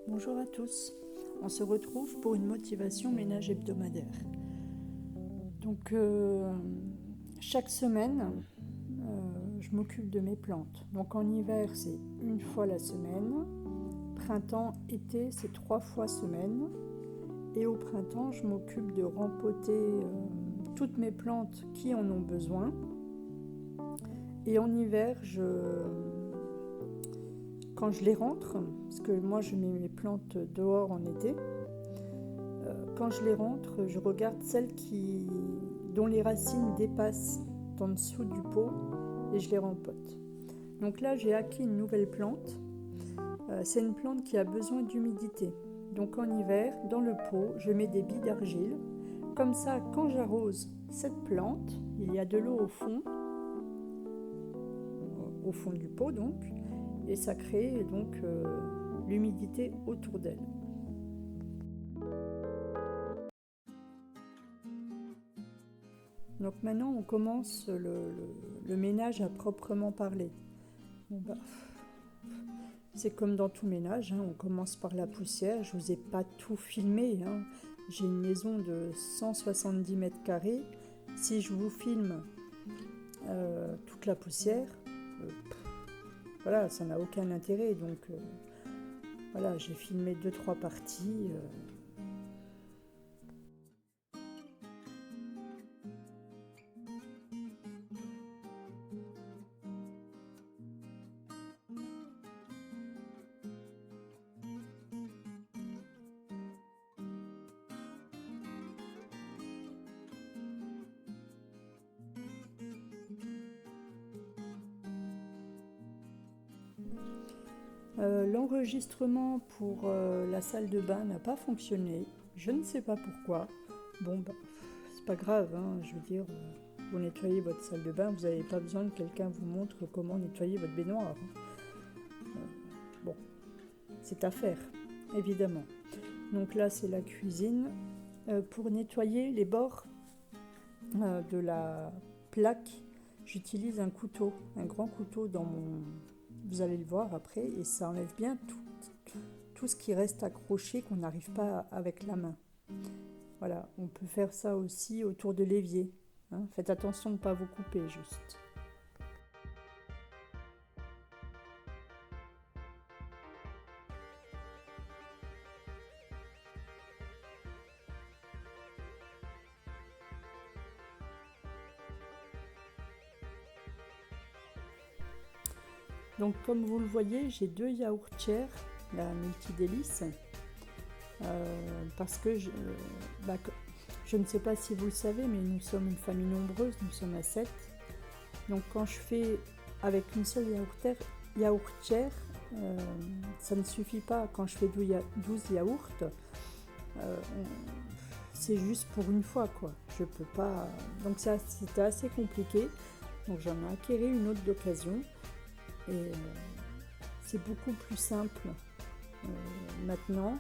Bonjour à tous, on se retrouve pour une motivation ménage hebdomadaire. Donc chaque semaine, je m'occupe de mes plantes. Donc en hiver, c'est une fois la semaine. Printemps, été, c'est 3 fois semaine. Et au printemps, je m'occupe de rempoter toutes mes plantes qui en ont besoin. Et en hiver, quand je les rentre, parce que moi je mets mes plantes dehors en été, quand je les rentre, je regarde celles dont les racines dépassent en dessous du pot et je les rempote. Donc là, j'ai acquis une nouvelle plante. C'est une plante qui a besoin d'humidité. Donc en hiver, dans le pot, je mets des billes d'argile. Comme ça, quand j'arrose cette plante, il y a de l'eau au fond du pot donc, et ça crée donc l'humidité autour d'elle. Donc maintenant on commence le ménage à proprement parler. C'est comme dans tout ménage, on commence par la poussière. Je ne vous ai pas tout filmé. J'ai une maison de 170 mètres carrés. Si je vous filme toute la poussière, voilà, ça n'a aucun intérêt. Donc voilà, j'ai filmé 2-3 parties. L'enregistrement pour la salle de bain n'a pas fonctionné. Je ne sais pas pourquoi. C'est pas grave, je veux dire, vous nettoyez votre salle de bain, vous n'avez pas besoin que quelqu'un vous montre comment nettoyer votre baignoire. C'est à faire, évidemment. Donc là, c'est la cuisine. Pour nettoyer les bords de la plaque, j'utilise un couteau, un grand couteau vous allez le voir après, et ça enlève bien tout ce qui reste accroché qu'on n'arrive pas avec la main. Voilà, on peut faire ça aussi autour de l'évier. Faites attention de ne pas vous couper juste. Donc comme vous le voyez, j'ai 2 yaourtières, la multidélice, parce que je ne sais pas si vous le savez, mais nous sommes une famille nombreuse, nous sommes à 7. Donc quand je fais avec une seule yaourtière, ça ne suffit pas. Quand je fais 12 yaourts, c'est juste pour une fois, quoi. Je peux pas. Donc ça, c'était assez compliqué. Donc j'en ai acquis une autre d'occasion. Et c'est beaucoup plus simple maintenant.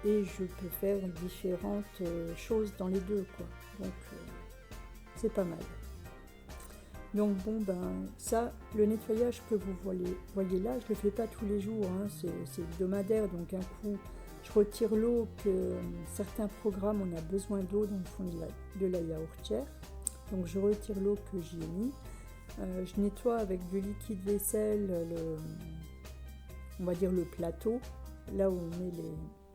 Et je peux faire différentes choses dans les deux, quoi. Donc c'est pas mal. Donc ça, le nettoyage que vous voyez là, je ne le fais pas tous les jours, c'est hebdomadaire. Donc un coup, je retire l'eau que certains programmes, on a besoin d'eau dans le fond de la yaourtière. Donc je retire l'eau que j'y ai mis. Je nettoie avec du liquide vaisselle, on va dire le plateau, là où on met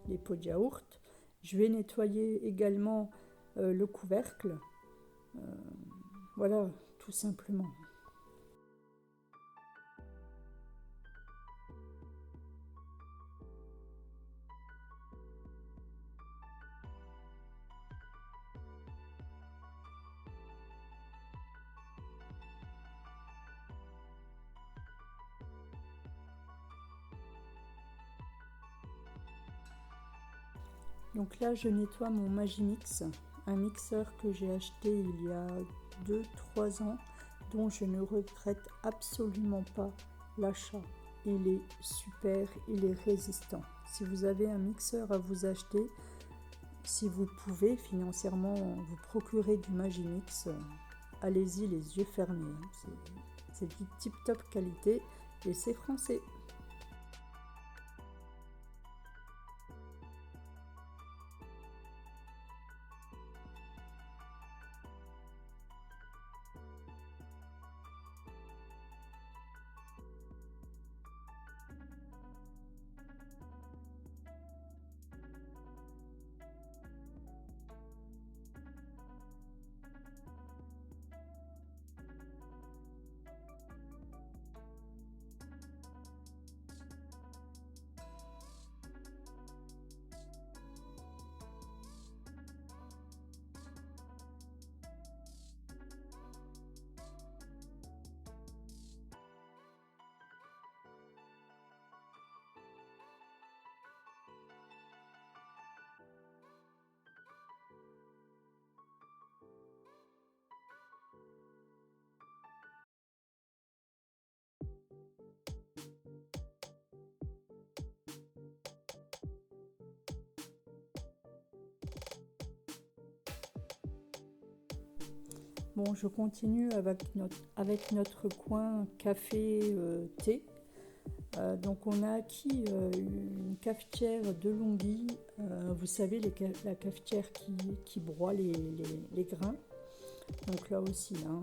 les pots de yaourt. Je vais nettoyer également le couvercle. Voilà, tout simplement. Donc là, je nettoie mon Magimix, un mixeur que j'ai acheté il y a 2-3 ans, dont je ne regrette absolument pas l'achat. Il est super, il est résistant. Si vous avez un mixeur à vous acheter, si vous pouvez financièrement vous procurer du Magimix, allez-y les yeux fermés. C'est du tip-top qualité et c'est français. Bon, je continue avec notre coin café-thé. Donc on a acquis une cafetière de Longhi, vous savez la cafetière qui broie les grains. Donc là aussi, hein,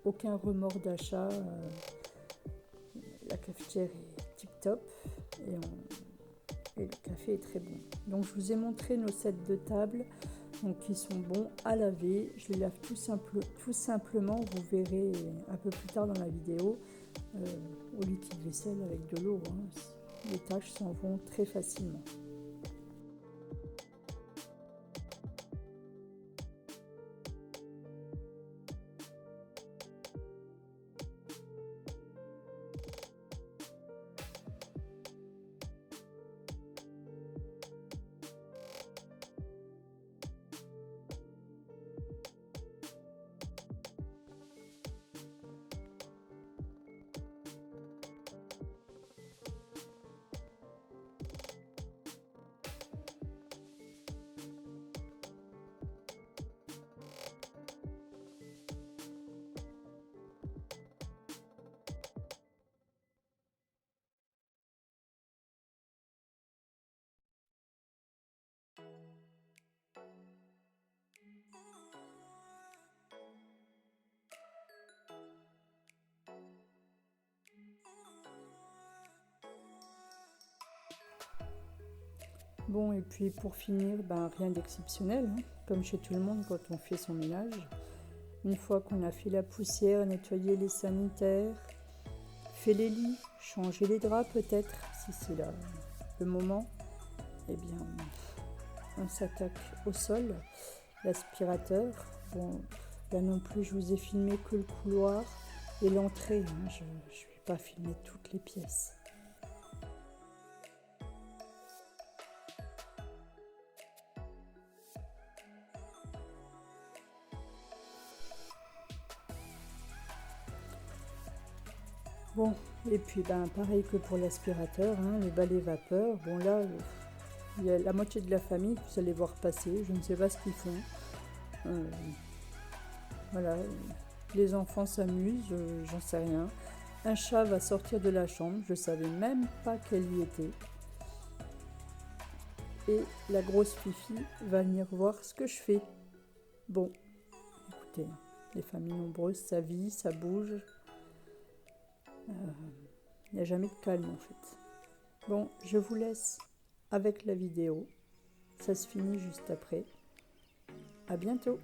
aucun remords d'achat, la cafetière est tip top et le café est très bon. Donc je vous ai montré nos sets de table, donc qui sont bons à laver. Je les lave tout simplement, vous verrez un peu plus tard dans la vidéo, au liquide vaisselle avec de l'eau. Hein. Les tâches s'en vont très facilement. Bon, et puis pour finir, rien d'exceptionnel, hein, comme chez tout le monde quand on fait son ménage. Une fois qu'on a fait la poussière, nettoyé les sanitaires, fait les lits, changé les draps peut-être, si c'est le moment, eh bien, on s'attaque au sol, l'aspirateur. Bon, là non plus, je vous ai filmé que le couloir et l'entrée, hein, je ne vais pas filmer toutes les pièces. Bon, et puis pareil que pour l'aspirateur, hein, le balai vapeur. Bon là, il y a la moitié de la famille que vous allez voir passer, je ne sais pas ce qu'ils font. Voilà, les enfants s'amusent, j'en sais rien. Un chat va sortir de la chambre, je ne savais même pas qu'elle y était. Et la grosse Fifi va venir voir ce que je fais. Bon, écoutez, les familles nombreuses, ça vit, ça bouge. Il n'y a jamais de calme en fait. Bon, je vous laisse avec la vidéo. Ça se finit juste après. À bientôt.